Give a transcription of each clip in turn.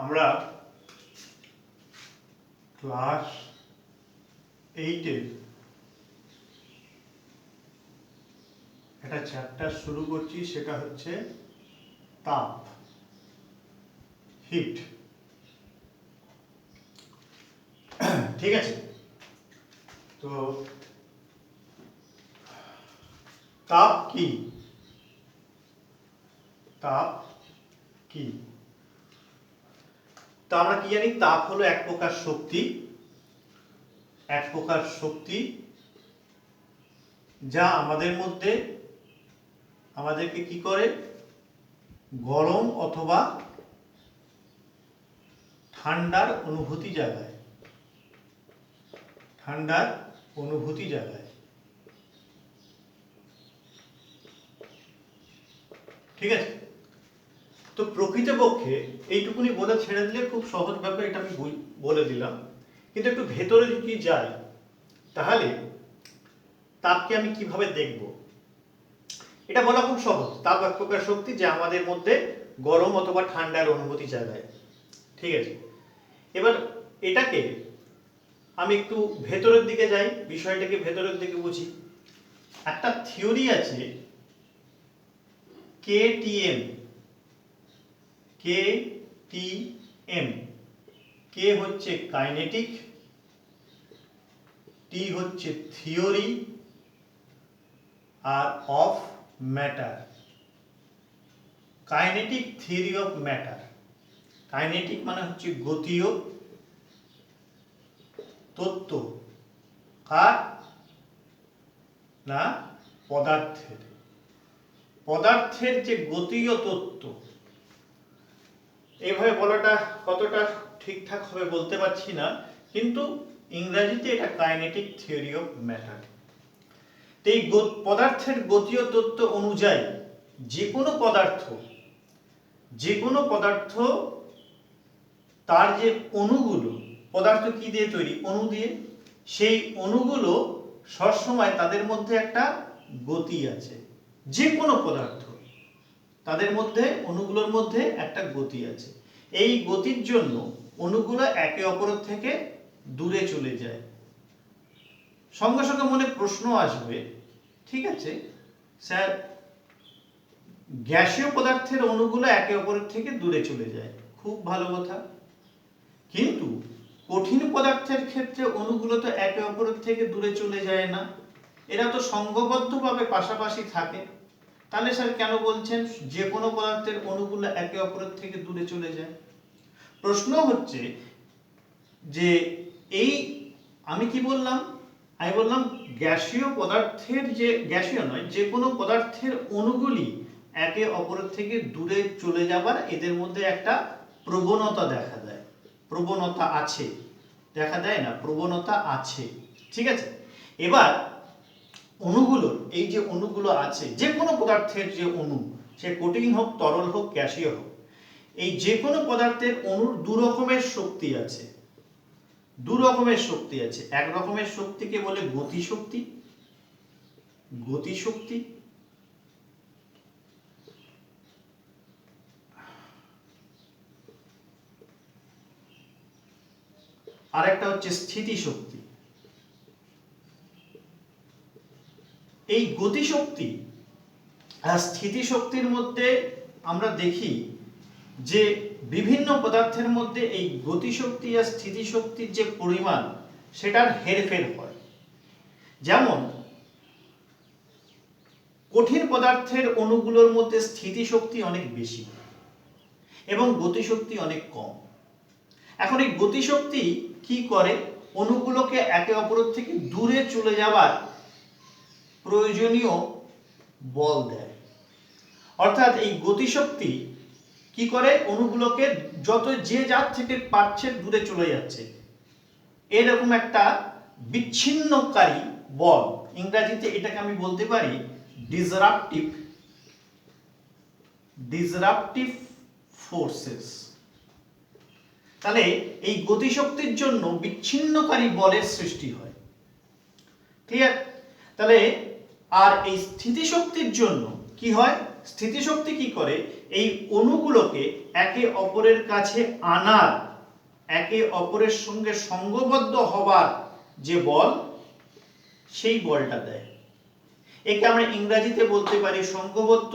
আমরা ক্লাস 8-এর একটা চ্যাপ্টার শুরু করছি, সেটা হচ্ছে তাপ, হিট। ঠিক আছে, তো তাপ কি? তাপ কি? তো আমরা কি জানি? তাপ হলো এক প্রকার শক্তি, এক প্রকার শক্তি যা আমাদের মধ্যে আমাদেরকে কি করে? গরম অথবা ঠান্ডার অনুভূতি জাগায়, ঠান্ডার অনুভূতি জাগায়। ঠিক আছে, তো প্রকৃতপক্ষে এইটুকুনি বলে ছেড়ে দিলে খুব সহজ ব্যাপার, এটা আমি বলে দিলাম। কিন্তু একটু ভেতরে যদি যাই, তাহলে তাপকে আমি কিভাবে দেখব? এটা বলা খুব সহজ। তাপ এক প্রকার শক্তি যা আমাদের মধ্যে গরম অথবা ঠান্ডার অনুভূতি জাগায়। ঠিক আছে, এবার এটাকে আমি একটু ভেতরের দিকে যাই, বিষয়টাকে ভেতরের দিকে বুঝি। একটা থিওরি আছে KTM, KTM। কে হচ্ছে কাইনেটিক, টি হচ্ছে থিওরি, আর of matter. Kinetic theory of matter. Kinetic মানে হচ্ছে গতীয় তত্ত্ব, কার না? পদার্থের। পদার্থের যে গতীয় তত্ত্ব, এইভাবে বলাটা কতটা ঠিকঠাক হবে বলতে পারছি না, কিন্তু ইংরেজিতে এটা কাইনেটিক থিওরি অফ ম্যাটার। এই পদার্থের গতীয় তত্ত্ব অনুযায়ী যে কোনো পদার্থ তার যে অণুগুলো, পদার্থ কি দিয়ে তৈরি? অণু দিয়ে। সেই অণুগুলো সবসময় তাদের মধ্যে একটা গতি আছে। যে কোনো পদার্থ, তাদের মধ্যে, অণুগুলোর মধ্যে একটা গতি আছে। এই গতির জন্য অণুগুলো একে অপরের থেকে দূরে চলে যায়। সঙ্গে সঙ্গে মনে প্রশ্ন আসবে, ঠিক আছে স্যার, গ্যাসীয় পদার্থের অণুগুলো একে অপরের থেকে দূরে চলে যায়, খুব ভালো কথা। কিন্তু কঠিন পদার্থের ক্ষেত্রে অণুগুলো তো একে অপরের থেকে দূরে চলে যায় না, এরা তো সংঘবদ্ধভাবে পাশাপাশি থাকে। তাহলে স্যার কেন বলছেন যে কোনো পদার্থের অণুগুলো একে অপরের থেকে দূরে চলে যায়? প্রশ্ন হচ্ছে যে এই আমি কি বললাম? আমি বললাম গ্যাসীয় পদার্থের, যে গ্যাসীয় নয়, যে কোনো পদার্থের অণুগুলি একে অপরের থেকে দূরে চলে যাবার এদের মধ্যে একটা প্রবণতা দেখা দেয়। প্রবণতা আছে, দেখা দেয় না? প্রবণতা আছে। ঠিক আছে, এবার অণুগুলোর, এই যে অণুগুলো আছে, যে কোনো পদার্থের যে অণু, সে কঠিন হোক, তরল হোক, গ্যাসীয় হোক, এই যে কোনো পদার্থের অণুর দু রকমের শক্তি আছে। দু রকমের শক্তি আছে। এক রকমের শক্তিকে বলে গতিশক্তি, গতিশক্তি। আর একটা হচ্ছে স্থিতিশক্তি। এই গতিশক্তি আর স্থিতিশক্তির মধ্যে আমরা দেখি যে বিভিন্ন পদার্থের মধ্যে এই গতিশক্তি আর স্থিতিশক্তির যে পরিমাণ, সেটার হেরফের হয়। যেমন কঠিন পদার্থের অণুগুলোর মধ্যে স্থিতিশক্তি অনেক বেশি এবং গতিশক্তি অনেক কম। এখন এই গতিশক্তি কি করে? অণুগুলোকে একে অপরের থেকে দূরে চলে যাবার প্রয়োজনীয় বল দেয়। অর্থাৎ এই গতিশক্তি কি করে? অণুগুলোকে যত যে যার থেকে পারছে দূরে চলে যাচ্ছে, এরকম একটা বিচ্ছিন্নকারী বল। ইংরেজিতে এটাকে আমি বলতে পারি ডিসরাপটিভ ফোর্সেস। তাহলে এই গতিশক্তির জন্য বিচ্ছিন্নকারী বলের সৃষ্টি হয়। ক্লিয়ার? তাহলে আর এই স্থিতিশক্তির জন্য কি হয়, স্থিতিশক্তি কি করে, এই অণুগুলোকে একে অপরের কাছে আনার, একে অপরের সঙ্গে সঙ্গবদ্ধ হবার যে বল, সেই বলটা দেয়। একে আমরা ইংরেজিতে বলতে পারি সংঘবদ্ধ,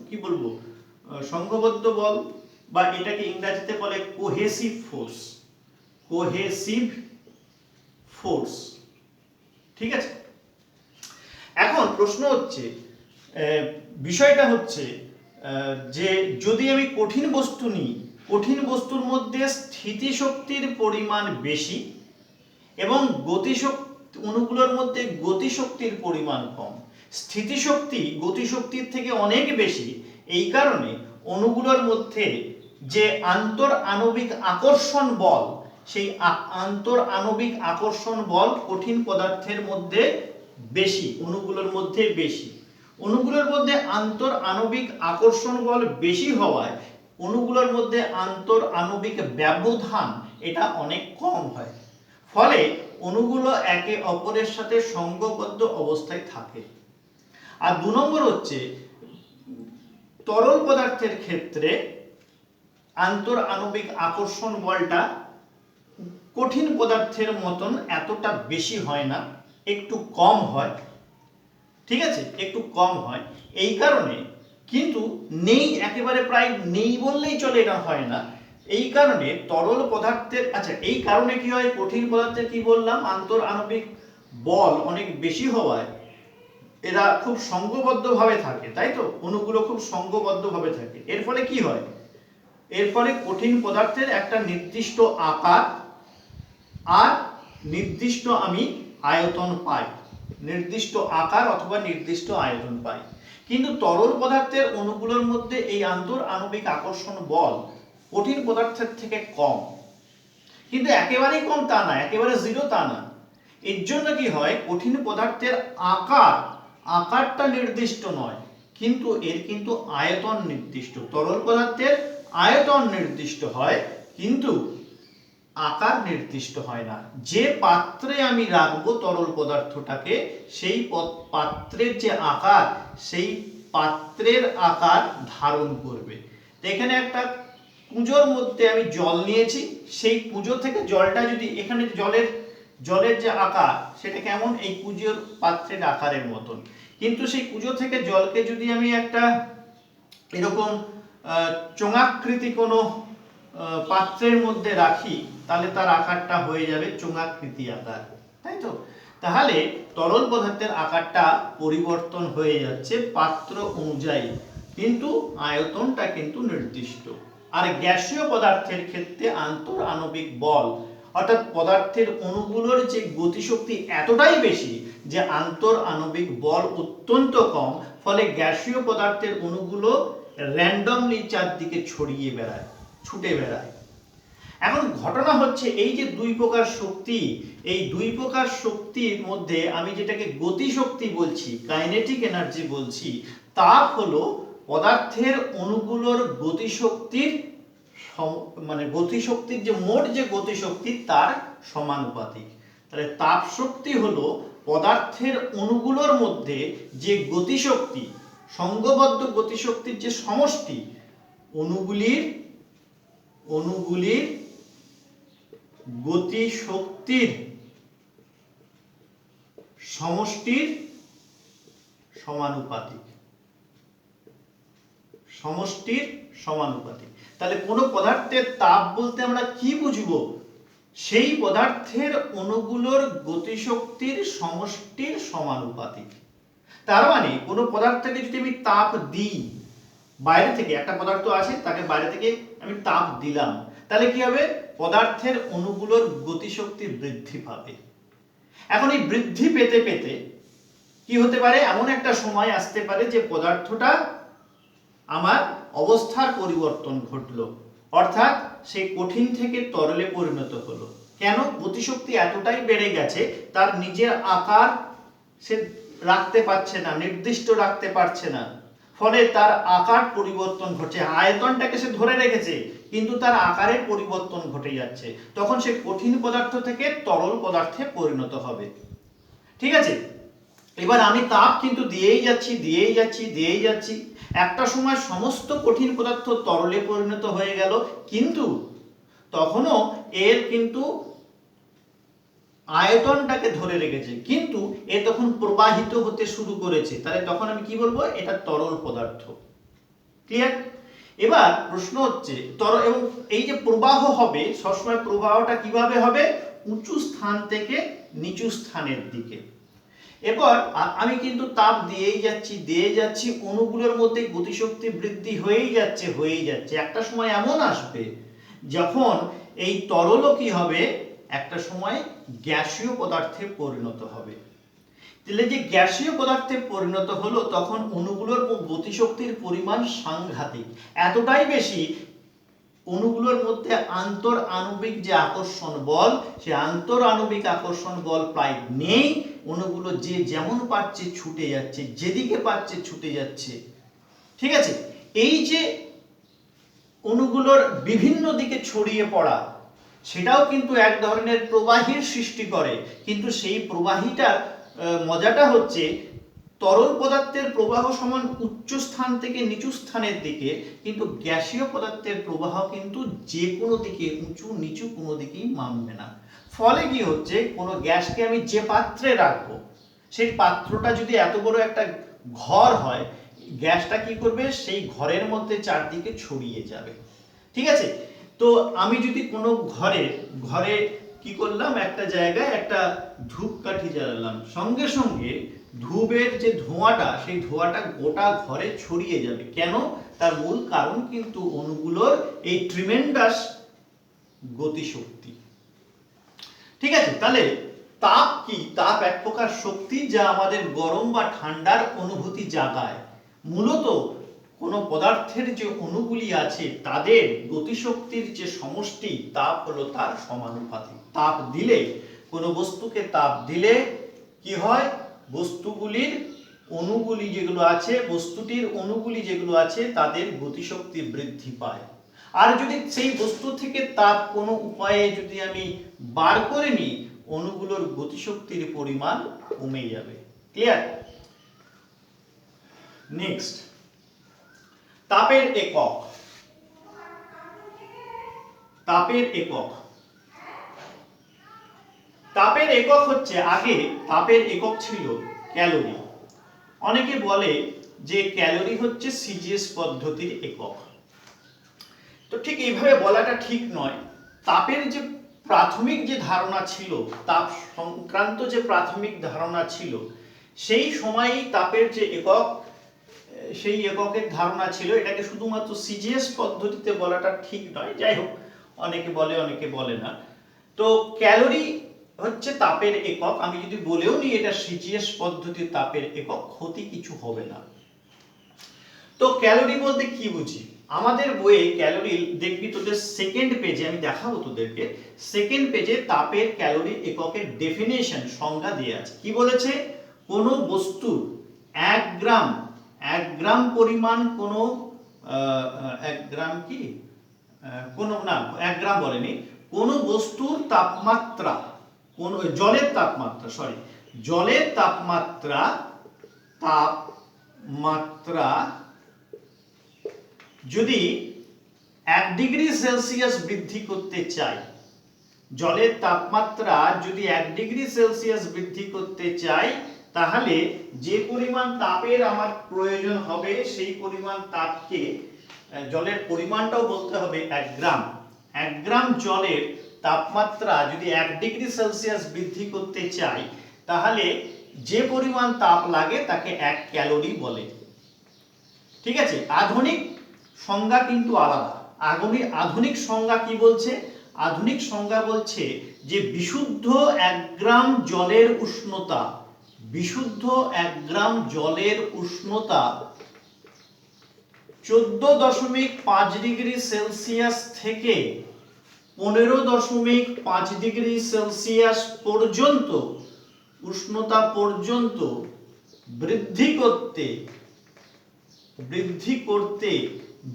কি বলবো, সংঘবদ্ধ বল, বা এটাকে ইংরেজিতে বলে কোহেসিভ ফোর্স, কোহেসিভ ফোর্স। ঠিক আছে, এখন প্রশ্ন হচ্ছে, বিষয়টা হচ্ছে যে যদি আমি কঠিন বস্তু নিই, কঠিন বস্তুর মধ্যে স্থিতিশক্তির পরিমাণ বেশি এবং অণুগুলোর মধ্যে গতিশক্তির পরিমাণ কম। স্থিতিশক্তি গতিশক্তির থেকে অনেক বেশি, এই কারণে অণুগুলোর মধ্যে যে আন্তর আণবিক আকর্ষণ বল, সেই আন্তর আণবিক আকর্ষণ বল কঠিন পদার্থের মধ্যে বেশি, অণুগুলোর মধ্যে বেশি। অণুগুলোর মধ্যে আন্তর আণবিক আকর্ষণ বল বেশি হওয়ায় অণুগুলোর মধ্যে আন্তর আণবিক ব্যবধান এটা অনেক কম হয়, ফলে অণুগুলো একে অপরের সাথে সংঘবদ্ধ অবস্থায় থাকে। আর 2 নম্বর হচ্ছে, তরল পদার্থের ক্ষেত্রে আন্তর আণবিক আকর্ষণ বলটা কঠিন পদার্থের মতন এতটা বেশি হয় না, একটু কম হয়। ঠিক আছে, একটু কম হয়, এই কারণে, কিন্তু নেই, একেবারে প্রায় নেই বললেই চলে, এটা হয় না। এই কারণে তরল পদার্থের, আচ্ছা, এই কারণে কি হয়, কঠিন পদার্থের কি বললাম, আন্তর আণবিক বল অনেক বেশি হওয়ায় এরা খুব সংঘবদ্ধভাবে থাকে, তাই তো, অণুগুলো খুব সংঘবদ্ধভাবে থাকে। এর ফলে কি হয়, এর ফলে কঠিন পদার্থের একটা নির্দিষ্ট আকার আর নির্দিষ্ট আমি আয়তন পাই, নির্দিষ্ট আকার অথবা নির্দিষ্ট আয়তন পাই। কিন্তু তরল পদার্থের অণুগুলোর মধ্যে এই আন্তর আণবিক আকর্ষণ বল কঠিন পদার্থের থেকে কম, কিন্তু একেবারেই কম তা না, একেবারে জিরো তা না। এর জন্য কি হয়, কঠিন পদার্থের আকারটা নির্দিষ্ট নয়, কিন্তু এর কিন্তু আয়তন নির্দিষ্ট। তরল পদার্থের আয়তন নির্দিষ্ট হয়, কিন্তু আকার নির্দিষ্ট হয় না। যে পাত্রে আমি রাখবো তরল পদার্থটাকে, সেই পাত্রের যে আকার, সেই পাত্রের আকার ধারণ করবে। এখানে একটা কুঁজোর মধ্যে আমি জল নিয়েছি, সেই কুঁজো থেকে জলটা যদি, এখানে জলের যে আকার সেটা কেমন, এই কুঁজোর পাত্রের আকারের মতন, কিন্তু সেই কুঁজো থেকে জলকে যদি আমি একটা এরকম চোঙাকৃতি কোনো পাত্রের মধ্যে রাখি, তাহলে তার আকারটা হয়ে যাবে চোঙাকৃতি আকার, তাই তো। তাহলে তরল পদার্থের আকারটা পরিবর্তন হয়ে যাচ্ছে পাত্র অনুযায়ী, কিন্তু আয়তনটা কিন্তু নির্দিষ্ট। আর গ্যাসীয় পদার্থের ক্ষেত্রে আন্তর আণবিক বল, অর্থাৎ পদার্থের অণুগুলোর যে গতিশক্তি এতটাই বেশি যে আন্তর আণবিক বল অত্যন্ত কম, ফলে গ্যাসীয় পদার্থের অণুগুলো র্যান্ডমলি চারদিকে ছড়িয়ে বেড়ায়, ছুটে বেড়ায়। এখন ঘটনা হচ্ছে, এই যে 2 প্রকার শক্তি, এই 2 প্রকার শক্তির মধ্যে আমি যেটাকে গতিশক্তি বলছি, কাইনেটিক এনার্জি বলছি, তাপ হলো পদার্থের অণুগুলোর গতিশক্তির, মানে গতিশক্তির যে মোট যে গতিশক্তি তার সমানুপাতিক। তাহলে তাপ শক্তি হলো পদার্থের অণুগুলোর মধ্যে যে গতিশক্তি, সংঘবদ্ধ গতিশক্তির যে সমষ্টি, অণুগুলির গতিশক্তির সমষ্টির সমানুপাতিক, সমষ্টির সমানুপাতিক। তাহলে কোন পদার্থের তাপ বলতে আমরা কি বুঝবো, সেই পদার্থের অণুগুলোর গতিশক্তির সমষ্টির সমানুপাতিক। তার মানে কোন পদার্থকে যদি আমি তাপ দিই বাইরে থেকে, একটা পদার্থ আছে তাকে বাইরে থেকে আমি তাপ দিলাম, তাহলে কি হবে, পদার্থের অণুগুলোর গতিশক্তি বৃদ্ধি পাবে। এখন এই বৃদ্ধি পেতে পেতে কি হতে পারে, এমন একটা সময় আসতে পারে যে পদার্থটা আমার অবস্থার পরিবর্তন ঘটলো, অর্থাৎ সে কঠিন থেকে তরলে পরিণত হলো। কেন, গতিশক্তি এতটাই বেড়ে গেছে, তার নিজের আকার সে রাখতে পারছে না, নির্দিষ্ট রাখতে পারছে না, ফলে তার আকার পরিবর্তন ঘটছে। আয়তনটাকে সে ধরে রেখেছে, কিন্তু তার আকারের পরিবর্তন ঘটে যাচ্ছে, তখন সে কঠিন পদার্থ থেকে তরল পদার্থে পরিণত হবে। ঠিক আছে, এবার আমি তাপ কিন্তু দিয়েই যাচ্ছি। একটা সময় সমস্ত কঠিন পদার্থ তরলে পরিণত হয়ে গেল, কিন্তু তখনও এর কিন্তু আয়তনটাকে ধরে রেখেছে, কিন্তু এ তখন প্রবাহিত হতে শুরু করেছে, তাহলে তখন আমি কি বলবো, এটা তরল পদার্থ। ক্লিয়ার? এবার প্রশ্ন হচ্ছে এবং এই যে প্রবাহ হবে, সবসময় প্রবাহটা কিভাবে হবে, উঁচু স্থান থেকে নিচু স্থানের দিকে। এবার আমি কিন্তু তাপ দিয়েই যাচ্ছি, অণুগুলোর মধ্যে গতিশক্তি বৃদ্ধি হয়েই যাচ্ছে। একটা সময় এমন আসবে যখন এই তরলও কি হবে, একটা সময় গ্যাসীয় পদার্থে পরিণত হবে। তাহলে যে গ্যাসীয় পদার্থে পরিণত হলো, তখন অণুগুলোর গতিশক্তির পরিমাণ সাংঘাতিক, এতটাই বেশি, অণুগুলোর মধ্যে আন্তর আণবিক যে আকর্ষণ বল, সে আন্তর আণবিক আকর্ষণ বল প্রায় নেই। অণুগুলো যে যেমন পাচ্ছে ছুটে যাচ্ছে, যেদিকে পাচ্ছে ছুটে যাচ্ছে। ঠিক আছে? এই যে অণুগুলোর বিভিন্ন দিকে ছড়িয়ে পড়া, সেটাও কিন্তু এক ধরনের প্রবাহীর সৃষ্টি করে, কিন্তু সেই প্রবাহীটার মজাটা হচ্ছে তরল পদার্থের প্রবাহ সমান উচ্চ স্থান থেকে নিচু স্থানের দিকে, কিন্তু গ্যাসীয় পদার্থের প্রবাহ কিন্তু যে কোনো দিকে, উঁচু নিচু কোনো দিকেই মানবে না। ফলে কি হচ্ছে, কোনো গ্যাসকে আমি যে পাত্রে রাখবো, সেই পাত্রটা যদি এত বড় একটা ঘর হয়, গ্যাসটা কি করবে, সেই ঘরের মধ্যে চারদিকে ছড়িয়ে যাবে। ঠিক আছে? তো আমি যদি কোনো ঘরে কি করলাম, একটা জায়গায় একটা ধূপকাঠি জ্বালালাম, সঙ্গে সঙ্গে ধূপের যে ধোঁয়াটা, সেই ধোঁয়াটা গোটা ঘরে ছড়িয়ে যাবে। কেন? তার মূল কারণ কিন্তু অণুগুলোর এই ট্রিমেন্ডাস গতিশক্তি। ঠিক আছে? তাহলে তাপ কি? তাপ এক প্রকার শক্তি, যা আমাদের গরম বা ঠান্ডার অনুভূতি জাগায়। মূলত কোনো পদার্থের যে অণুগুলি আছে, তাদের গতিশক্তির যে সমষ্টি, তাপ হলো তার সমানুপাতিক। তাপ দিলে, কোনো বস্তুকে তাপ দিলে কি হয়, বস্তুগুলির অণুগুলি যেগুলো আছে, বস্তুটির অণুগুলি যেগুলো আছে, তাদের গতিশক্তি বৃদ্ধি পায়। আর যদি সেই বস্তু থেকে তাপ কোনো উপায়ে যদি আমি বার করে নিই, অণুগুলোর গতিশক্তির পরিমাণ কমে যাবে। ক্লিয়ার? নেক্সট, তাপের একক। তাপের একক হচ্ছে, আগে তাপের একক ছিল ক্যালোরি। অনেকে বলে যে ক্যালোরি হচ্ছে সিজিএস পদ্ধতির একক। তো ঠিক এইভাবে বলাটা ঠিক নয়। তাপের যে প্রাথমিক যে ধারণা ছিল, তাপ সংক্রান্ত যে প্রাথমিক ধারণা ছিল, সেই সময়েই তাপের যে একক, সেই এককের ধারণা ছিল। এটাকে শুধুমাত্র সিজিএস পদ্ধতিতে বলাটা ঠিক নয়। যাই হোক, অনেকে বলে, অনেকে বলে না। তো ক্যালোরি হচ্ছে তাপের একক। আমি যদি বলেও নি এটা সিজিএস পদ্ধতির তাপের একক, ক্ষতি কিছু হবে না। তো ক্যালোরি বলতে কি বুঝি? আমাদের বইয়ে ক্যালোরি দেখবি তোদের সেকেন্ড পেজে, আমি দেখাবো তোদেরকে, সেকেন্ড পেজে তাপের ক্যালোরি এককের ডেফিনেশন, সংজ্ঞা দেয়া আছে। কি বলেছে? কোনো বস্তুর 1 গ্রাম পরিমাণ, কোনো 1 গ্রাম কি, কোনো না, 1 গ্রাম বলেনি, কোন বস্তুর তাপমাত্রা, কোন জলের তাপমাত্রা যদি 1 ডিগ্রি সেলসিয়াস বৃদ্ধি করতে চাই, জলের তাপমাত্রা যদি 1 ডিগ্রি সেলসিয়াস বৃদ্ধি করতে চাই, তাহলে যে পরিমাণ তাপের আমার প্রয়োজন হবে, সেই পরিমাণ তাপকে, জলের পরিমাণটাও বলতে হবে 1 গ্রাম। 1 গ্রাম জলের তাপমাত্রা যদি 1 ডিগ্রি সেলসিয়াস বৃদ্ধি করতে চাই, তাহলে যে পরিমাণ তাপ লাগে তাকে 1 ক্যালোরি বলে। ঠিক আছে? আধুনিক সংজ্ঞা কিন্তু আলাদা। আধুনিক সংজ্ঞা কি বলছে? আধুনিক সংজ্ঞা বলছে যে বিশুদ্ধ 1 গ্রাম জলের উষ্ণতা, বিশুদ্ধ 1 গ্রাম জলের উষ্ণতা 14.5 ডিগ্রি সেলসিয়াস থেকে 15.5 ডিগ্রি সেলসিয়াস পর্যন্ত উষ্ণতা পর্যন্ত বৃদ্ধি করতে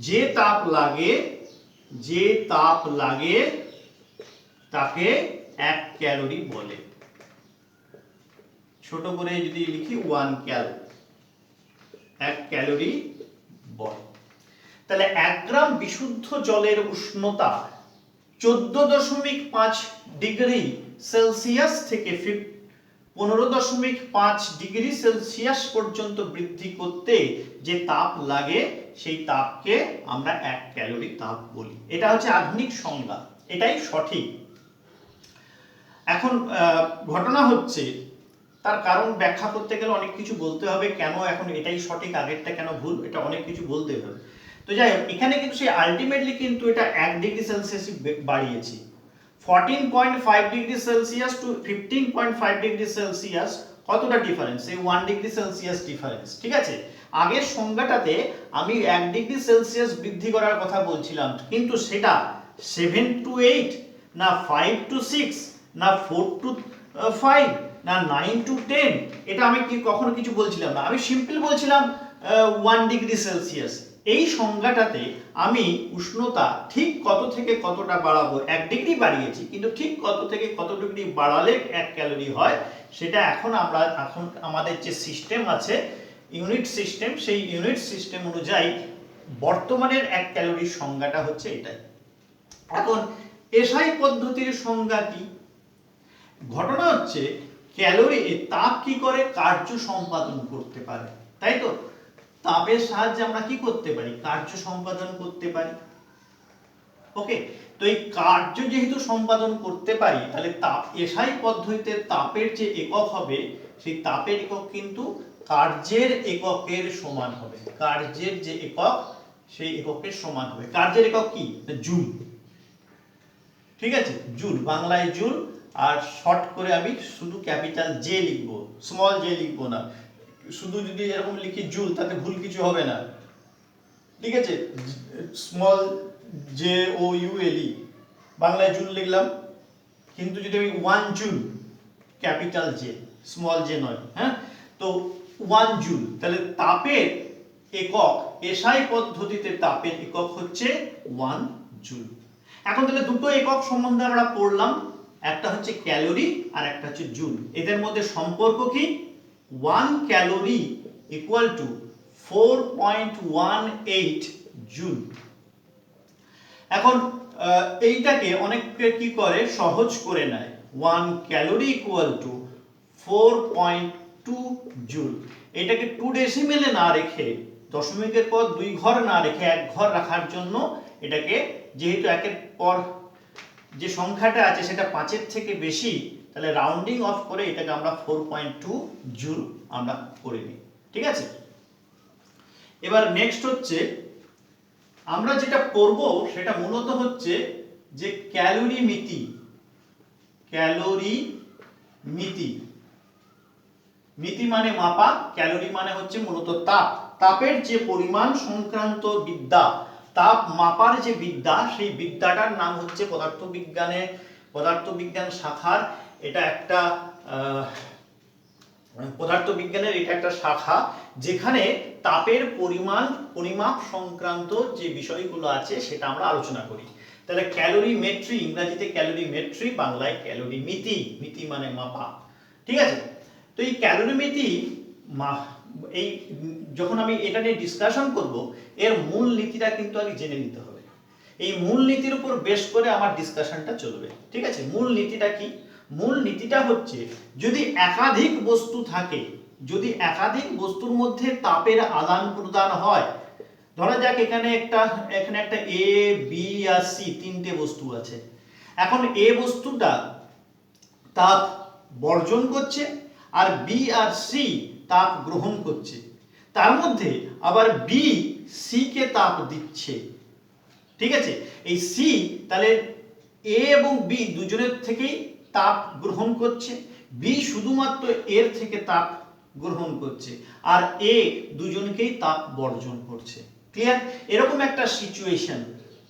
যে তাপ লাগে তাকে 1 ক্যালোরি বলে। ছোট করে যদি লিখি 1 ক্যাল, 1 ক্যালোরি বল। তাহলে 1 গ্রাম বিশুদ্ধ জলের উষ্ণতা 14.5 ডিগ্রি সেলসিয়াস থেকে 15.5 ডিগ্রি সেলসিয়াস পর্যন্ত বৃদ্ধি করতে যে তাপ লাগে সেই তাপকে আমরা 1 ক্যালোরি তাপ বলি। এটা হচ্ছে আধুনিক সংজ্ঞা, এটাই সঠিক। এখন ঘটনা হচ্ছে, তার কারণ ব্যাখ্যা করতে গেলে অনেক কিছু বলতে হবে, কেন এখন এটাই সঠিক আগেরটা কেন ভুল, এটা অনেক কিছু বলতে হবে। তো যাই হোক, এখানে কিন্তু সেই আলটিমেটলি কিন্তু এটা 1 ডিগ্রি সেলসিয়াস বাড়িয়েছি। 14.5 degree Celsius to 15.5 degree Celsius কতটা ডিফারেন্স? এই 1 ডিগ্রি সেলসিয়াস ডিফারেন্স। ঠিক আছে, আগের সংজ্ঞাটাতে আমি 1 ডিগ্রি সেলসিয়াস বৃদ্ধি করার কথা বলছিলাম, কিন্তু সেটা 7 to 8 না 5 to 6 না 4 to 5 না 9 to 10, এটা আমি কখনো কিছু বলছিলাম না। আমি সিম্পল বলছিলাম 1 ডিগ্রি সেলসিয়াস। এই সংজ্ঞাটাতে আমি উষ্ণতা ঠিক কত থেকে কতটা বাড়াবো, 1 ডিগ্রি বাড়িয়েছি, কিন্তু ঠিক কত থেকে কত ডিগ্রি বাড়ালে 1 ক্যালোরি হয় সেটা এখন আমাদের যে সিস্টেম আছে, ইউনিট সিস্টেম, সেই ইউনিট সিস্টেম অনুযায়ী বর্তমানের 1 ক্যালোরির সংজ্ঞাটা হচ্ছে এটাই। এখন এসআই পদ্ধতির সংজ্ঞা কি? ঘটনা হচ্ছে, ক্যালোরি তাপ কি করে? কার্য সম্পাদন করতে পারে, তাই তো? তাপের সাহায্যে আমরা কি করতে পারি? কার্য সম্পাদন করতে পারি। ওকে, তো এই কার্য যেহেতু সম্পাদন করতে পারি, তাহলে তাপ এসআই পদ্ধতিতে তাপের যে একক হবে, সেই তাপের একক কিন্তু কার্যের এককের সমান হবে। কার্যের যে একক, সেই এককের সমান হবে। কার্যের একক কি? জুল। ঠিক আছে, জুল, বাংলায় জুল, আর শর্ট করে আমি শুধু ক্যাপিটাল জে লিখবো, স্মল জে লিখবো না। শুধু যদি এরকম লিখি জুল, তাতে ভুল কিছু হবে না। ঠিক আছে, small J O U L E, বাংলায় জুল লিখলাম। কিন্তু যদি আমি 1 joule, capital J, small J নয়, হ্যাঁ, তো 1 জুল, তাহলে তাপের একক এসআই পদ্ধতিতে তাপের একক হচ্ছে 1 জুল। এখন তাহলে দুটো একক সম্বন্ধে আমরা পড়লাম, একটা হচ্ছে ক্যালোরি আর একটা হচ্ছে জুল। এদের মধ্যে সম্পর্ক কি? 1 ক্যালোরি ইকুয়াল টু 4.18 জুল। এখন এইটাকে অনেকে কি করে? সহজ করে নেয়। 1 ক্যালোরি ইকুয়াল টু 4.2 জুল। এটাকে 2 ডেসিমেলে না রেখে, দশমিকের পর 2 ঘর না রেখে 1 ঘর রাখার জন্য এটাকে, যেহেতু একের পর যে সংখ্যাটা আছে সেটা 5-এর থেকে বেশি, তাহলে রাউন্ডিং অফ করে এটাকে আমরা 4.2 জুল আমরা করে নিই। ঠিক আছে, এবার নেক্সট হচ্ছে আমরা যেটা পড়ব সেটা মূলত হচ্ছে যে ক্যালোরি মিতি। ক্যালোরি মিতি, মিতি মানে মাপা, ক্যালোরি মানে হচ্ছে মূলত তাপ। তাপের যে পরিমাণ সংক্রান্ত বিদ্যা, তাপ মাপার যে বিদ্যা, সেই বিদ্যাটার নাম হচ্ছে পদার্থবিজ্ঞান শাখার, এটা একটা পদার্থবিজ্ঞানের এটা একটা শাখা, যেখানে তাপের পরিমাপ সংক্রান্ত যে বিষয়গুলো আছে সেটা আমরা আলোচনা করি। তাহলে ক্যালোরিমেট্রি, ইংরেজিতে ক্যালোরিমেট্রি, বাংলায় ক্যালোরিমিতি। মিতি মানে মাপা। ঠিক আছে, তো এই ক্যালোরিমিতি এই যখন আমি এটা নিয়ে ডিসকাশন করব, এর মূল নীতিটা কিন্তু আগে জেনে নিতে হবে। এই মূল নীতির উপর বেশ করে আমার ডিসকাশনটা চলবে। ঠিক আছে, মূল নীতিটা কি? মূল নীতিটা হচ্ছে, যদি একাধিক বস্তু থাকে, যদি একাধিক বস্তুর মধ্যে তাপের আদান প্রদান হয়, ধরা যাক এখানে একটা এ, বি আর সি, 3টে বস্তু আছে। এখন এ বস্তুটা তাপ বর্জন করছে, আর বি আর সি তাপ গ্রহণ করছে। তার মধ্যে আবার বি সি কে তাপ দিচ্ছে। ঠিক আছে, এই সি তাহলে এ এবং বি দুজনের থেকেই তাপ গ্রহণ করছে, বি শুধুমাত্র এর থেকে তাপ গ্রহণ করছে, আর এ দুজনকেই তাপ বর্জন করছে। ক্লিয়ার? এরকম একটা সিচুয়েশন।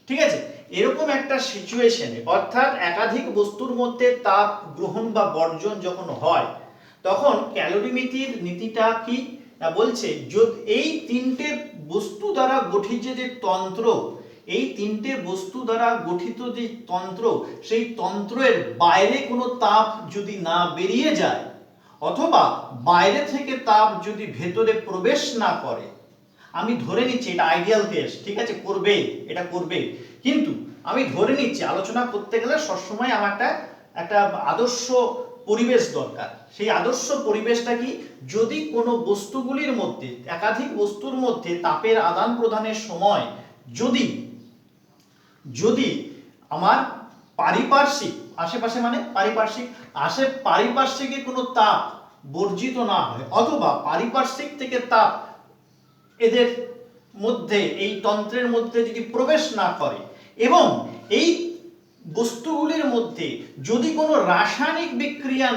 ঠিক আছে, এরকম একটা সিচুয়েশনে, অর্থাৎ একাধিক বস্তুর মধ্যে তাপ গ্রহণ বা বর্জন যখন হয়, তখন ক্যালোরিমিতির নীতিটা কি বলছে? এই 3টে বস্তু দ্বারা গঠিত যে তন্ত্র, এই 3টে বস্তু দ্বারা গঠিত যে তন্ত্র, সেই তন্ত্রের বাইরে কোনো তাপ যদি না বেরিয়ে যায়, অথবা বাইরে থেকে তাপ যদি ভেতরে প্রবেশ না করে, আমি ধরে নিচ্ছি এটা আইডিয়াল কেস, ঠিক আছে, করবেই, এটা করবেই, কিন্তু আমি ধরে নিচ্ছি আলোচনা করতে গেলে সবসময় আমার একটা আদর্শ পরিবেশ দরকার। সেই আদর্শ পরিবেশটা কি, যদি কোনো বস্তুগুলির মধ্যে, একাধিক বস্তুর মধ্যে তাপের আদান প্রদানের সময় যদি যদি আমার পারিপার্শ্বিক, আশেপাশে মানে পারিপার্শ্বিকে কোনো তাপ বর্জিত না হয়, অথবা পারিপার্শ্বিক থেকে তাপ এদের মধ্যে, এই তন্ত্রের মধ্যে যদি প্রবেশ না করে, এবং এই বস্তুগুলির মধ্যে যদি কোনো রাসায়নিক বিক্রিয়া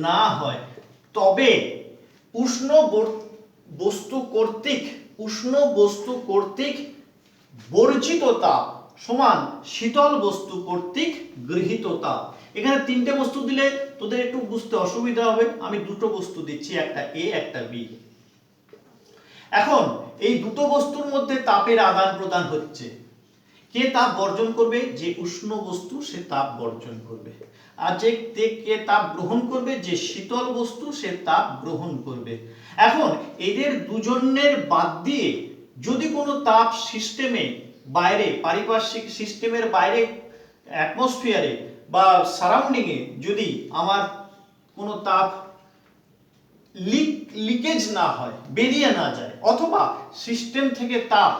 না হয়, তবে উষ্ণ বস্তু কর্তৃক বর্জিত তাপ সমান শীতল বস্তু কর্তৃক গৃহীত তাপ। এখানে তিনটে বস্তু দিলে তোদের একটু বুঝতে অসুবিধা হবে, আমি দুটো বস্তু দিচ্ছি, একটা এ একটা বি। এখন এই দুটো বস্তুর মধ্যে তাপের আদান প্রদান হচ্ছে, কে তাপ বর্জন করবে? যে উষ্ণ বস্তু সে তাপ বর্জন করবে, আর কে তাপ গ্রহণ করবে? যে শীতল বস্তু সে তাপ গ্রহণ করবে। এখন এদের দুজনের বাদ দিয়ে যদি কোনো তাপ সিস্টেমে বাইরে, পারিপার্শ্বিক সিস্টেমের বাইরে, অ্যাটমসফিয়ারে বা সারাউন্ডিং এ যদি আমার কোনো তাপ লিকেজ না হয়, বেরিয়ে না যায়, অথবা সিস্টেম থেকে তাপ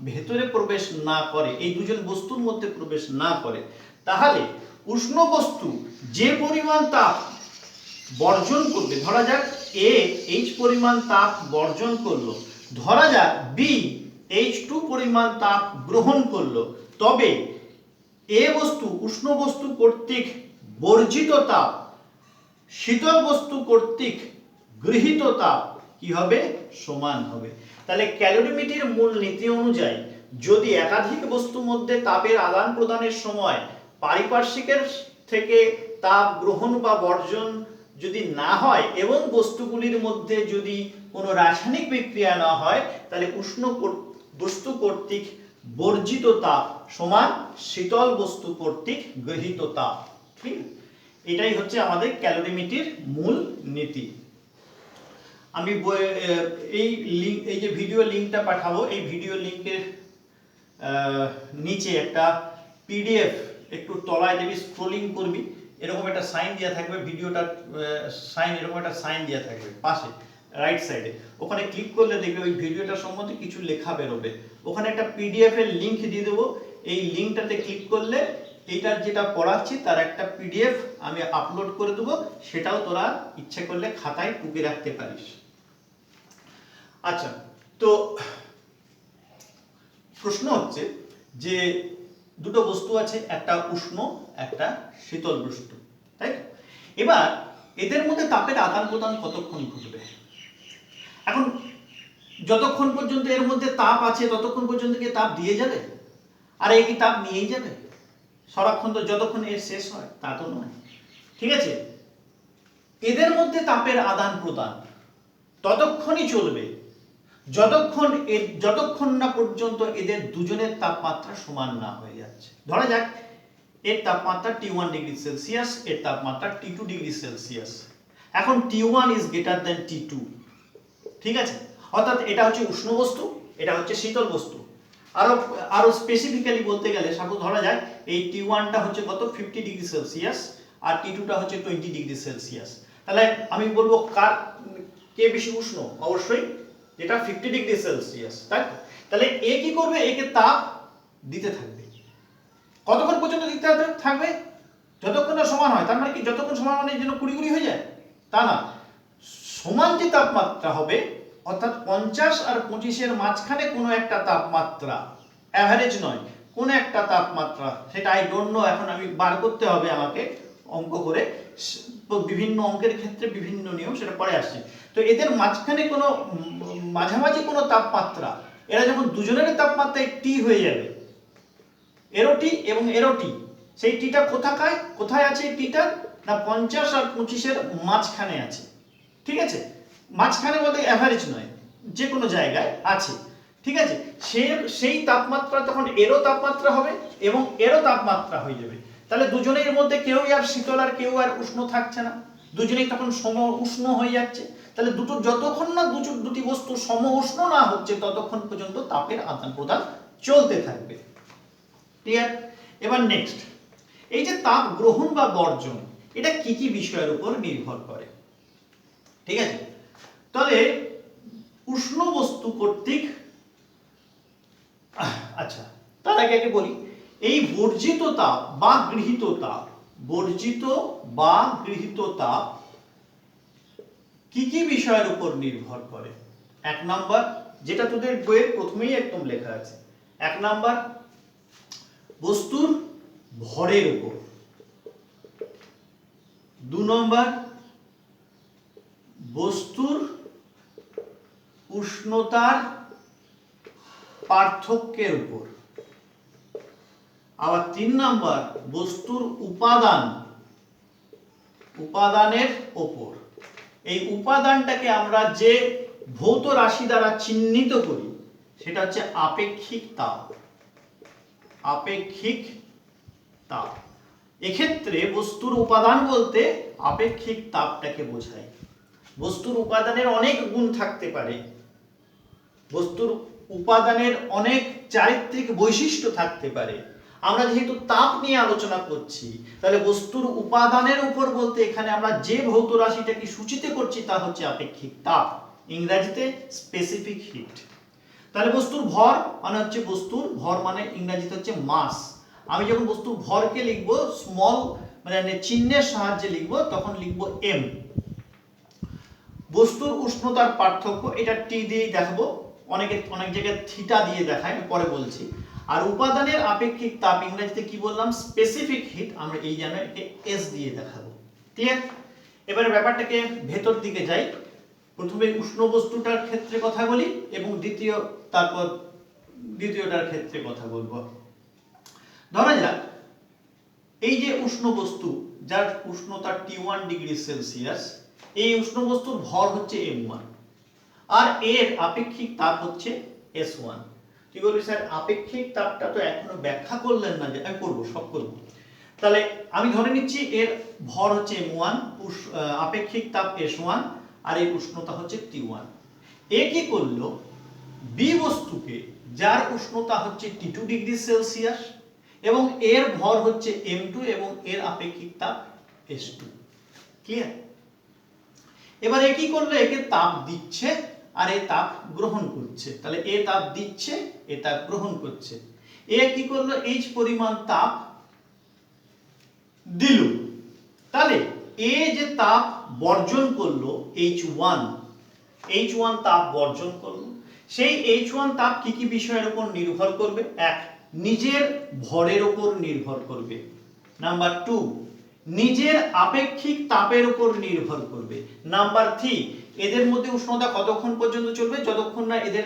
ভেতরে প্রবেশ না করে, এই দুজন বস্তুর মধ্যে প্রবেশ না করে, তাহলে উষ্ণ বস্তু যে পরিমাণ তাপ বর্জন করবে, ধরা যাক এ এইচ পরিমাণ তাপ বর্জন করলো, ধরা যাক বি H2 পরিমাণ তাপ গ্রহণ করলো, তবে এ বস্তু উষ্ণ বস্তু কর্তৃক বর্জিত তাপ শীতল বস্তু কর্তৃক গৃহীত তাপ কি হবে? সমান হবে। তাহলে ক্যালোরিমিটারের মূল নীতি অনুযায়ী যদি একাধিক বস্তুর মধ্যে তাপের আদান প্রদানের সময় পারিপার্শ্বিকের থেকে তাপ গ্রহণ বা বর্জন যদি না হয়, এবং বস্তুগুলির মধ্যে যদি কোনো রাসায়নিক বিক্রিয়া না হয়, তাহলে উষ্ণ বস্তু কর্তৃক বর্জিত তাপ সমান শীতল বস্তু কর্তৃক গৃহীত তাপ। ঠিক, এটাই হচ্ছে আমাদের ক্যালোরিমিটারের মূল নীতি। আমি এই যে ভিডিও লিংকটা পাঠাবো, এই ভিডিও লিংকের নিচে একটা পিডিএফ, একটু তলায় দেবি, স্ক্রলিং করবি, এরকম একটা সাইন দেওয়া থাকবে, ভিডিওটার সাইন, এরকম একটা সাইন দেওয়া থাকবে পাশে রাইট সাইডে, ওখানে ক্লিক করলে দেখবে ওই ভিডিওটা সম্বন্ধে কিছু লেখা বেরোবে, ওখানে একটা পিডিএফ এর লিংক দিয়ে দেবো, এই লিংকটাতে ক্লিক করলে এইটার যেটা পড়াচ্ছি তার একটা পিডিএফ আমি আপলোড করে দেবো, সেটাও তোরা ইচ্ছে করলে খাতায় টুকে রাখতে পারিস। আচ্ছা, তো প্রশ্ন হচ্ছে যে দুটো বস্তু আছে, একটা উষ্ণ একটা শীতল বস্তু, তাই তো? এবার এদের মধ্যে তাপের আদান প্রদান কতক্ষণ ঘটবে? এখন যতক্ষণ পর্যন্ত এর মধ্যে তাপ আছে ততক্ষণ পর্যন্ত কি তাপ দিয়ে যাবে? আর এই কি তাপ নিয়েই যাবে সারাক্ষণ? তো যতক্ষণ এর শেষ হয় তা তো নয়, ঠিক আছে? এদের মধ্যে তাপের আদান প্রদান ততক্ষণই চলবে যতক্ষণ না পর্যন্ত এদের দুজনের তাপমাত্রা সমান না হয়ে যাচ্ছে। ধরা যাক এর তাপমাত্রা T1 ডিগ্রি সেলসিয়াস, এর তাপমাত্রা T2 ডিগ্রি সেলসিয়াস। এখন T1 is greater than T2, ঠিক আছে? অর্থাৎ এটা হচ্ছে উষ্ণ বস্তু, এটা হচ্ছে শীতল বস্তু। আরো স্পেসিফিক্যালি বলতে গেলে সাপোজ ধরা যাক এই T1টা হচ্ছে কত 50 ডিগ্রি সেলসিয়াস আর T2টা হচ্ছে 20 ডিগ্রি সেলসিয়াস। তাহলে আমি বলবো কে বেশি উষ্ণ? অবশ্যই যেটা 50 ডিগ্রি সেলসিয়াস, তাই? তাহলে এ কি করবে? একে তাপ দিতে থাকবে। কতক্ষণ পর্যন্ত দিতে থাকবে? যতক্ষণ না সমান হয়। তার মানে কি যতক্ষণ সমান মানে যেন 20 হয়ে যায় তা না, সমান যে তাপমাত্রা হবে, অর্থাৎ 50 আর 25 এর মাঝখানে কোনো একটা তাপমাত্রা, অ্যাভারেজ নয়, কোন একটা তাপমাত্রা, সেটা আই ডোন্ট নো, এখন আমি বার করতে হবে আমাকে অঙ্ক করে, বিভিন্ন অঙ্কের ক্ষেত্রে বিভিন্ন নিয়ম, সেটা পরে আসছে। তো এদের মাঝখানে কোনো মাঝামাঝি কোনো তাপমাত্রা, এরা যখন দুজনের তাপমাত্রায় টি হয়ে যাবে, এরও টি এবং এরও টি, সেই টিটা কোথায় আছে? এই টিটা না 50 আর 25 এর মাঝখানে আছে, ঠিক আছে? মাঝখানে বলতে অ্যাভারেজ নয়, যে কোনো জায়গায় আছে, ঠিক আছে, সেই তাপমাত্রা তখন এরও তাপমাত্রা হবে এবং এরও তাপমাত্রা হয়ে যাবে। তাহলে দুজনের মধ্যে কেউই আর শীতল আর কেউ আর উষ্ণ থাকছে না, দুজনেই তখন সম উষ্ণ হয়ে যাচ্ছে। তাহলে যতক্ষণ না দুটি বস্তু সম উষ্ণ না হচ্ছে ততক্ষণ পর্যন্ত তাপের আদান প্রদান চলতে থাকবে। ক্লিয়ার? এবার নেক্সট, এই যে তাপ গ্রহণ বা বর্জন, এটা কি কি বিষয়ের উপর নির্ভর করে? ঠিক আছে, তাহলে উষ্ণ বস্তু কর্তৃক, আচ্ছা তার আগে বলি, এই বর্জিত তাপ বা গৃহীত তাপ, বর্জিত বা গৃহীত তাপ কি কি বিষয়ের উপর নির্ভর করে? এক নাম্বার, যেটা তোদের বইয়ের প্রথমেই একদম লেখা আছে, এক নাম্বার বস্তুর ভরের উপর, দু নম্বর বস্তুর উষ্ণতার পার্থক্যের উপর, আবার তিন নম্বর বস্তুর উপাদানের উপর। এই উপাদানটাকে আমরা যে ভৌত রাশি দ্বারা চিহ্নিত করি সেটা হচ্ছে আপেক্ষিক তাপ। আপেক্ষিক তাপ, এক্ষেত্রে বস্তুর উপাদান বলতে আপেক্ষিক তাপটাকে বোঝায়। বস্তুর উপাদানের অনেক গুণ থাকতে পারে, বস্তুর উপাদানের অনেক চারিত্রিক বৈশিষ্ট্য থাকতে পারে। আমরা যেহেতু তাপ নিয়ে আলোচনা করছি, তাহলে বস্তুর উপাদানের উপর বলতে এখানে আমরা যে ভৌত রাশিটাকে সূচিত করছি তা হচ্ছে আপেক্ষিক তাপ, ইংরেজিতে স্পেসিফিক হিট। তাহলে বস্তুর ভর মানে হচ্ছে, বস্তুর ভর মানে ইংরেজিতে হচ্ছে মাস। আমি যখন বস্তুর ভরকে লিখবো স্মল মানে চিহ্নের সাহায্যে লিখবো, তখন লিখবো এম। বস্তুর উষ্ণতার পার্থক্য, এটা টি দিয়ে দেখাবো, অনেক জায়গায় থিটা দিয়ে দেখায়, আমি পরে বলছি। আর উপাদানের আপেক্ষিক তাপ ইংরেজিতে কি বললাম? স্পেসিফিক হিট, আমরা এই জন্য একে এস দিয়ে দেখাবো। ক্লিয়ার? এবারে ব্যাপারটাকে ভেতর দিকে যাই। প্রথমে উষ্ণ বস্তুটার ক্ষেত্রে কথা বলি এবং দ্বিতীয়টার ক্ষেত্রে কথা বলবো। ধরা যাক এই যে উষ্ণ বস্তু, যার উষ্ণতা T1 ডিগ্রি সেলসিয়াস, এই উষ্ণ বস্তুর ভর হচ্ছে m1 আর এর আপেক্ষিক তাপ হচ্ছে s1। কি বলবি স্যার, আপেক্ষিক তাপটা তো এখনো ব্যাখ্যা করলেন না? যে আমি করবো, সব করবো। তাহলে আমি ধরে নিচ্ছি এর ভর হচ্ছে m1, আপেক্ষিক তাপ s1 আর এই উষ্ণতা হচ্ছে T1। এ কি করলো, বি বস্তুকে, যার উষ্ণতা হচ্ছে T2 ডিগ্রি সেলসিয়াস এবং এর ভর হচ্ছে m2 এবং এর আপেক্ষিক তাপ s2। ক্লিয়ার? এবার এ কি করলো, একে তাপ দিচ্ছে আর এ তাপ গ্রহণ করছে। তাহলে এ তাপ দিচ্ছে, এ তাপ গ্রহণ করছে। এ কি করলো, h পরিমাণ তাপ দিল। তাহলে এ যে তাপ বর্জন করলো H1 তাপ বর্জন করলো, সেই H1 তাপ কি কি বিষয়ের উপর নির্ভর করবে? এক, নিজের ভরের উপর নির্ভর করবে। নাম্বার 2, নিজের আপেক্ষিক তাপের উপর নির্ভর করবে। নাম্বার 3, এদের মধ্যে উষ্ণতা কতক্ষণ পর্যন্ত চলবে? যতক্ষণ না এদের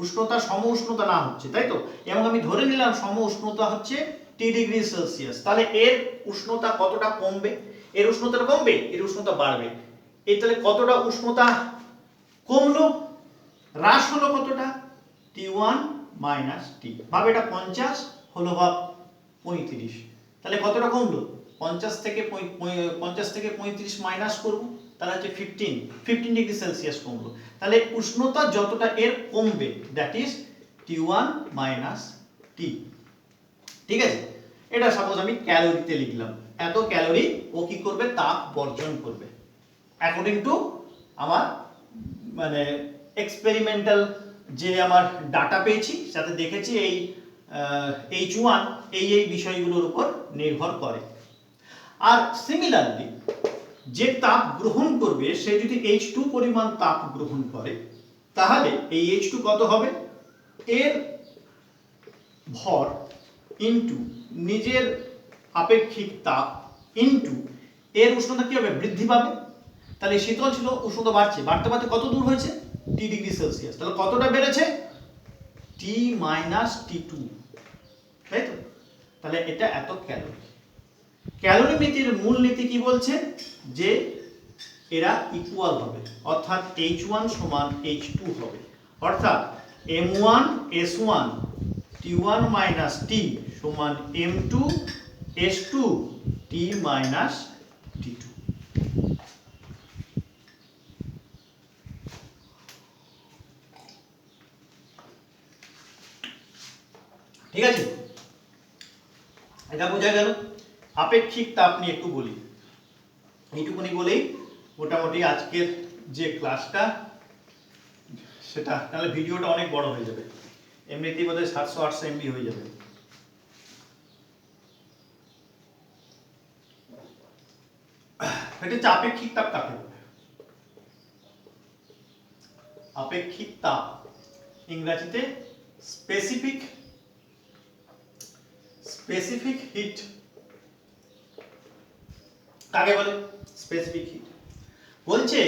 উষ্ণতা সম উষ্ণতা না হচ্ছে, তাই তো? এবং আমি ধরে নিলাম সম উষ্ণতা হচ্ছে T ডিগ্রি সেলসিয়াস। তাহলে এর উষ্ণতা কতটা কমবে? এর উষ্ণতা কমবে, এর উষ্ণতা বাড়বে। এই তাহলে কতটা উষ্ণতা কমলো, হ্রাস হলো কতটা? T1 minus T। ভাব এটা 50 হলো ভাব 35। তাহলে কতটা কমলো? 50 থেকে 35 মাইনাস করব, তাহলে হচ্ছে 15 ডিগ্রি সেলসিয়াস কমলো। তাহলে উষ্ণতা যতটা এর কমবে, that is T1 minus T। ঠিক আছে? এটা সাপোজ আমি ক্যালোরিতে লিখলাম, এত ক্যালোরি ও কি করবে? তাপ বর্জন করবে, অ্যাকর্ডিং টু আমার মানে এক্সপেরিমেন্টাল যে আমার ডাটা পেয়েছি, সাথে দেখেছি এই H1 এই বিষয়গুলোর উপর নির্ভর করে। আর সিমিলারলি যে তাপ গ্রহণ করবে সে যদি H2 পরিমাণ তাপ গ্রহণ করে, তাহলে এই H2 কত হবে? এর ভর ইনটু নিজের আপেক্ষিক তাপ ইনটু এর উষ্ণতা কি হবে? বৃদ্ধি পাবে। তাহলে শীতল ছিল, উষ্ণতা বাড়ছে, বাড়তে বাড়তে কত দূর হয়েছে? T degree Celsius. তাহলে কতটা বেড়েছে? T মাইনাস T2, তাই তো? তাহলে এটা এত ক্যালোরি। ক্যালোরিমিতির মূল নীতি কি বলছে? যে এরা ইকুয়াল হবে, অর্থাৎ H1 সমান H2 হবে। অর্থাৎ m1 s1 t1 minus t সমান m2 s2 t minus t2। ঠিক আছে, এটা বোঝা গেল। আপেক্ষিক তাপ নিয়ে একটু বলি, এইটুকুনি বলেই মোটামুটি আজকের যে ক্লাসটা সেটা, তাহলে ভিডিওটা অনেক বড় হয়ে যাবে, এমনিতেই বোধহয় 700-800 MB হয়ে যাবে। এটা হচ্ছে আপেক্ষিক তাপ কাকে বলে? আপেক্ষিক তাপ ইংরেজিতে স্পেসিফিক হিট কাকে বলে? স্পেসিফিক হিট বলছে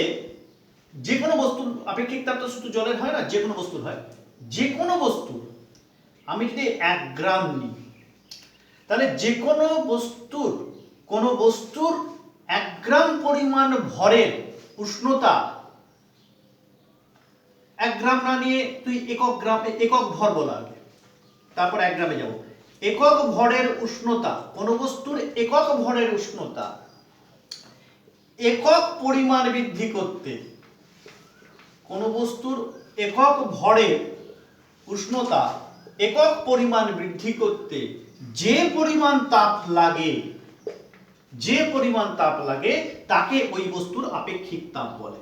যে কোনো বস্তুর আপেক্ষিক তাপ তো শুধু জলের হয় না, যে কোনো বস্তুর হয়। যে কোনো বস্তুর আমি যদি 1 গ্রাম নিই, তাহলে যে কোনো বস্তুর 1 গ্রাম পরিমাণ ভরের উষ্ণতা, 1 গ্রাম না নিয়ে তুই একক ভর বলা আগে, তারপর 1 গ্রামে যাব। একক ভরের উষ্ণতা, কোন বস্তুর একক ভরের উষ্ণতা একক পরিমাণ বৃদ্ধি করতে, কোন বস্তুর একক ভরের উষ্ণতা একক পরিমাণ বৃদ্ধি করতে যে পরিমাণ তাপ লাগে তাকে ওই বস্তুর আপেক্ষিক তাপ বলে।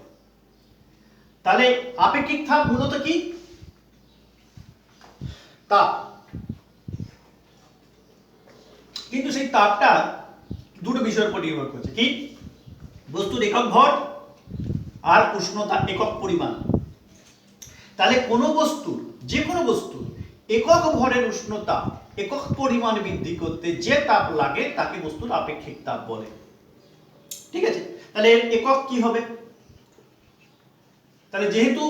তাহলে আপেক্ষিক তাপ মূলত কি? তাপ, কিন্তু সেই তাপটা দুটো বিষয়ের উপর নির্ভর করছে। কি? বস্তুর একক ভর আর উষ্ণতা একক পরিমাণ। তাহলে যে কোনো বস্তুর একক ভরের উষ্ণতা একক পরিমাণ বৃদ্ধি করতে যে তাপ লাগে তাকে বস্তুর আপেক্ষিক তাপ বলে। ঠিক আছে, তাহলে এর একক কি হবে? তাহলে যেহেতু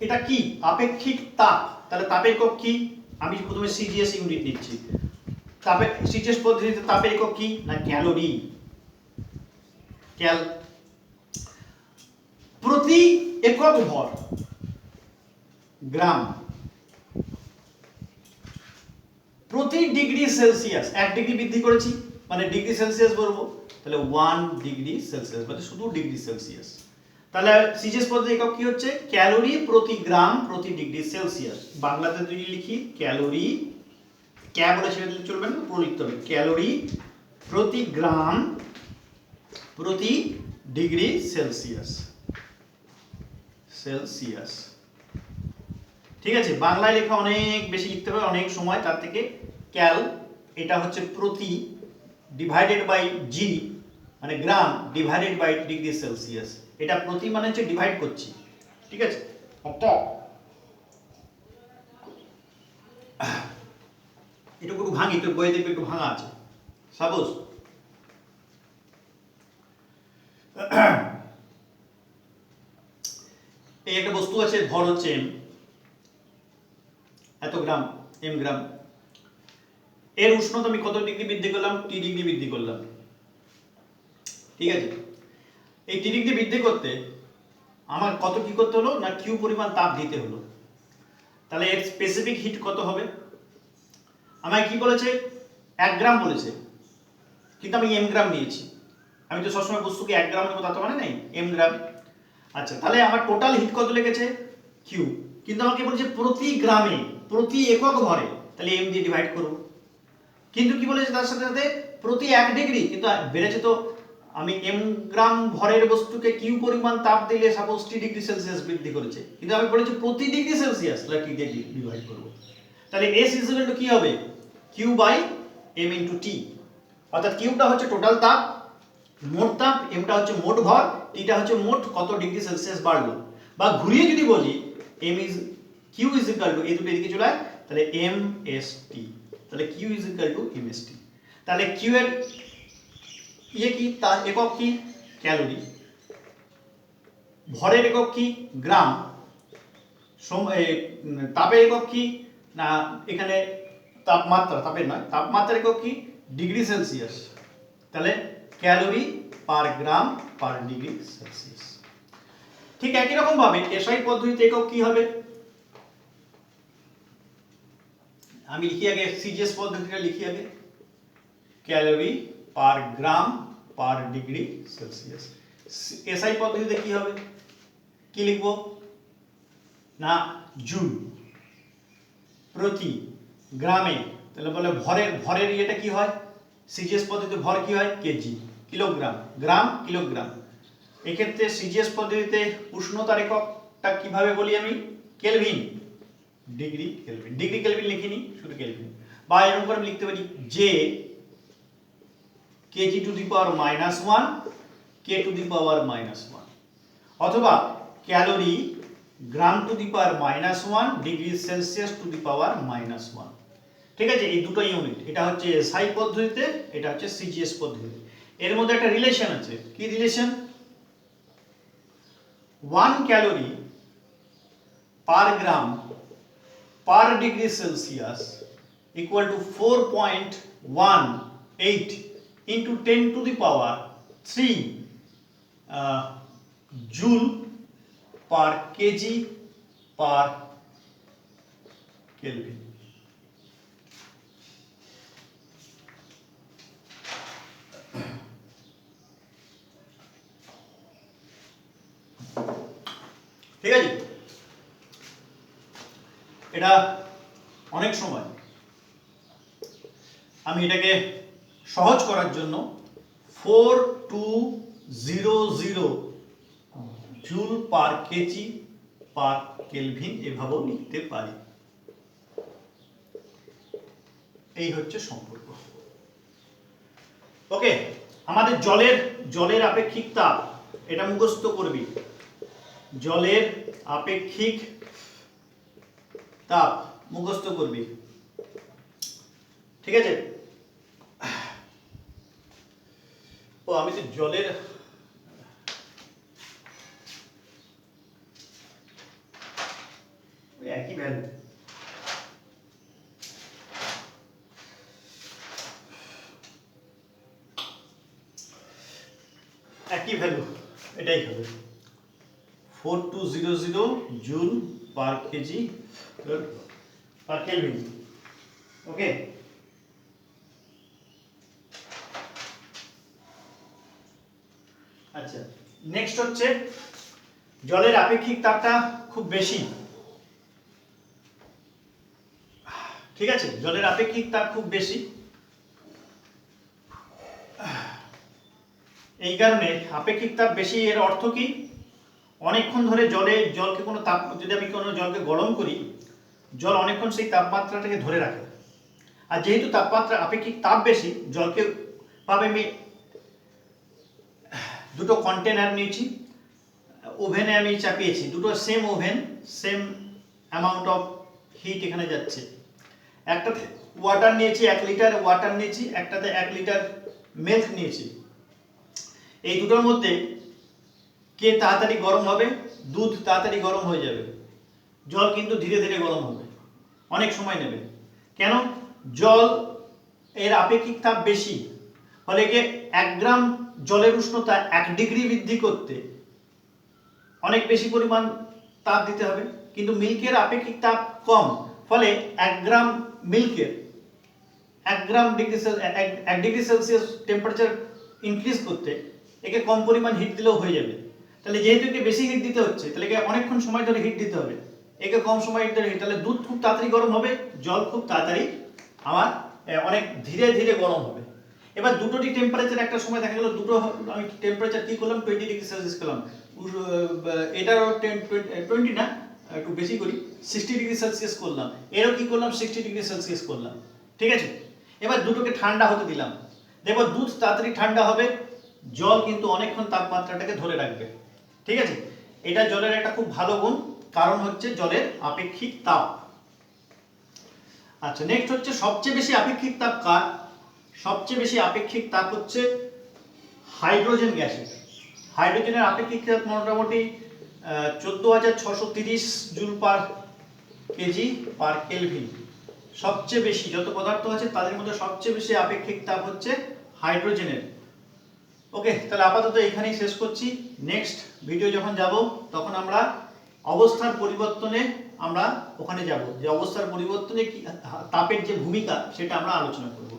এটা কি আপেক্ষিক তাপ, তাহলে তাপের একক কি? আমি প্রথমে সিজিএস ইউনিট নিচ্ছি। সিজিএস পদ্ধতিতে তাপের একক কি না ক্যালোরি। প্রতি একক ভর গ্রাম প্রতি ডিগ্রি সেলসিয়াস, 1 ডিগ্রি বৃদ্ধি করেছি মানে ডিগ্রি সেলসিয়াস বলবো, তাহলে 1 ডিগ্রি সেলসিয়াস মানে শুধু ডিগ্রি সেলসিয়াস। তাহলে সিজিএস পদ্ধতি একক কি হচ্ছে? ক্যালোরি প্রতি গ্রাম প্রতি ডিগ্রি সেলসিয়াস। বাংলাতে যদি লিখি ক্যালোরি, বলে ছেড়ে দিলে চলবে না, পুরো লিখতে হবে ক্যালোরি প্রতি গ্রাম প্রতি ডিগ্রি সেলসিয়াস। ঠিক আছে, বাংলায় লেখা অনেক বেশি লিখতে হবে, অনেক সময়, তার থেকে ক্যাল এটা হচ্ছে প্রতি ডিভাইডেড বাই জি মানে গ্রাম ডিভাইডেড বাই ডিগ্রি সেলসিয়াস। এটা প্রতি মানে হচ্ছে ডিভাইড করছি। ঠিক আছে, এটা একটু ভাঙি, তোর বইয়ে দেখবে একটু ভাঙা আছে। সাপোজ এই একটা বস্তু আছে, ভর হচ্ছে m, এত গ্রাম, m গ্রাম। এর উষ্ণতা আমি কত ডিগ্রি বৃদ্ধি করলাম? t ডিগ্রি বৃদ্ধি করলাম। ঠিক আছে, এই t ডিগ্রি বৃদ্ধি করতে আমার কত কি করতে হলো না q পরিমাণ তাপ দিতে হলো। তাহলে এর স্পেসিফিক হিট কত হবে? আমায় কি বলেছে? 1 গ্রাম বলেছে, কিন্তু আমি m গ্রাম নিয়েছি। আমি তো সবসময় বস্তুকে 1 গ্রামের মতো তার মানে নেই, m গ্রাম। আচ্ছা, তাহলে আমার টোটাল হিট কত লেগেছে? q, কিন্তু আমাকে বলেছে প্রতি গ্রামে প্রতি একক ভরে, তাহলে m দিয়ে ডিভাইড করব। কিন্তু কি বলেছে তার সাথে সাথে প্রতি 1 ডিগ্রি, কিন্তু বেড়েছে তো, আমি m গ্রাম ভরের বস্তুকে q পরিমাণ তাপ দিলে সাপোজ t ডিগ্রি সেলসিয়াস বৃদ্ধি করেছে, কিন্তু আমি বলেছি প্রতি ডিগ্রি সেলসিয়াস, তাহলে t দিয়ে ডিভাইড করব। তাহলে s কি হবে? q by m into t, অর্থাৎ q টা হচ্ছে টোটাল তাপ, মোট তাপ, m টা হচ্ছে মোট ভর, t টা হচ্ছে মোট কত ডিগ্রি সেলসিয়াস বাড়লো। বা ঘুরিয়ে যদি বলি q ইজ ইকুয়াল টু, এই দুটো এদিকে চলে আয়, তাহলে mst, তাহলে q is equal to mst। তাহলে q এর কি, তার একক কি? ক্যালোরি। ভরের একক কি? গ্রাম। তাপের একক কি না এখানে তাপমাত্রা, তাপের নয়, তাপমাত্রার একক কি? Degree Celsius. তাহলে calorie per gram per degree Celsius. ঠিক একই রকম ভাবে এসআই পদ্ধতিতে একক কি হবে? আমি লিখি আগে সিজিএস পদ্ধতিটা লিখি আগে, calorie per gram per degree Celsius. SI পদ্ধতিতে কি হবে, কি লিখব না জুল প্রতি গ্রামে, তাহলে বলে ভরের ইয়েটা কি হয়, সিজিএস পদ্ধতিতে ভর কি হয় কেজি, কিলোগ্রাম, গ্রাম কিলোগ্রাম। এক্ষেত্রে সিজিএস পদ্ধতিতে উষ্ণতার এককটা কিভাবে বলি আমি, kelvin, degree kelvin, degree kelvin লিখিনি, শুধু কেলভিন। বা এরকম করে লিখতে পারি যে KG to the power -1 K to the power -1, অথবা calorie gram to the power -1 degree Celsius to the power -1। ঠিক আছে, এই দুটো ইউনিট, এটা হচ্ছে এসআই পদ্ধতিতে, এটা হচ্ছে সিজিএস পদ্ধতিতে। এর মধ্যে একটা রিলেশন আছে, কি relation, 1 calorie per gram per degree Celsius equal to 4.18 into 10 to the power 3 joule per KG per kelvin. ঠিক আছে, এটা অনেক সময় আমি এটাকে সহজ করার জন্য 4200 joule per KG per kelvin এভাবেও লিখতে পারি। এই হচ্ছে সম্পর্ক। ওকে, আমাদের জলের আপেক্ষিক তাপ, এটা মুখস্থ করবি, জলের আপেক্ষিক তাপ মুখস্থ করবি। ঠিক আছে, ও আমি তো জলের একই ভ্যালু, একই ভ্যালু, এটাই হবে 4200 joule per KG per kelvin. Okay, আচ্ছা, নেক্সট হচ্ছে জলের আপেক্ষিক তাপটা খুব বেশি। ঠিক আছে, জলের আপেক্ষিক তাপ খুব বেশি, এই কারণে আপেক্ষিক তাপ বেশি। এর অর্থ কি, অনেকক্ষণ ধরে জলকে কোনো তাপ, যদি আমি কোনো জলকে গরম করি, জল অনেকক্ষণ সেই তাপমাত্রাটাকে ধরে রাখে। আর যেহেতু তাপমাত্রা আপেক্ষিক তাপ বেশি, জলকে পাবে, আমি দুটো কন্টেনার নিয়েছি, ওভেনে আমি চাপিয়েছি, দুটো same oven, same amount of heat এখানে যাচ্ছে। একটাতে ওয়াটার নিয়েছি, 1 লিটার ওয়াটার নিয়েছি, একটাতে 1 লিটার মিল্ক নিয়েছি। এই দুটোর মধ্যে কে তাড়াতাড়ি গরম হবে, দুধ তাড়াতাড়ি গরম হয়ে যাবে, জল কিন্তু ধীরে ধীরে গরম হবে, অনেক সময় নেবে। কেন, জল এর আপেক্ষিক তাপ বেশি, ফলে কি 1 গ্রাম জলের উষ্ণতা 1 ডিগ্রি বৃদ্ধি করতে অনেক বেশি পরিমাণ তাপ দিতে হবে। কিন্তু মিল্কের আপেক্ষিক তাপ কম, ফলে 1 গ্রাম মিল্কের 1 ডিগ্রি সেলসিয়াস টেম্পারেচার ইনক্রিজ করতে একে কম পরিমাণ হিট দিলেও হয়ে যাবে। তাহলে যেহেতু একে বেশি হিট দিতে হচ্ছে, তাহলে একে অনেকক্ষণ সময় ধরে হিট দিতে হবে, একে কম সময় হিট দিতে, তাহলে দুধ খুব তাড়াতাড়ি গরম হবে, জল খুব তাড়াতাড়ি আমার অনেক ধীরে ধীরে গরম হবে। এবার দুটোরই টেম্পারেচার একটা সময় দেখা গেল, দুটো আমি টেম্পারেচার কি করলাম 20 ডিগ্রি সেলসিয়াস করলাম, এটারও 20 না, একটু বেশি করি, 60 ডিগ্রি সেলসিয়াস করলাম, এরও কি করলাম 60 ডিগ্রি সেলসিয়াস করলাম। ঠিক আছে, এবার দুটোকে ঠান্ডা হতে দিলাম, দেখো দুধ তাড়াতাড়ি ঠান্ডা হবে, জল কিন্তু অনেকক্ষণ তাপমাত্রাটাকে ধরে রাখবে। ঠিক আছে, এটা জলের একটা খুব ভালো গুণ, কারণ হচ্ছে জলের আপেক্ষিক তাপ। আচ্ছা, নেক্সট হচ্ছে সবচেয়ে বেশি আপেক্ষিক তাপ কার, সবচেয়ে বেশি আপেক্ষিক তাপ হচ্ছে হাইড্রোজেন গ্যাসের। হাইড্রোজেনের আপেক্ষিক তাপ মোটামুটি 14630 joule per KG per kelvin. সবচেয়ে বেশি যত পদার্থ আছে তাদের মধ্যে সবচেয়ে বেশি আপেক্ষিক তাপ হচ্ছে হাইড্রোজেনের। ওকে, তাহলে আপাতত এখানেই শেষ করছি। নেক্সট ভিডিও যখন যাব তখন আমরা অবস্থার পরিবর্তনে আমরা ওখানে যাব, যে অবস্থার পরিবর্তনে কি তাপের যে ভূমিকা সেটা আমরা আলোচনা করব।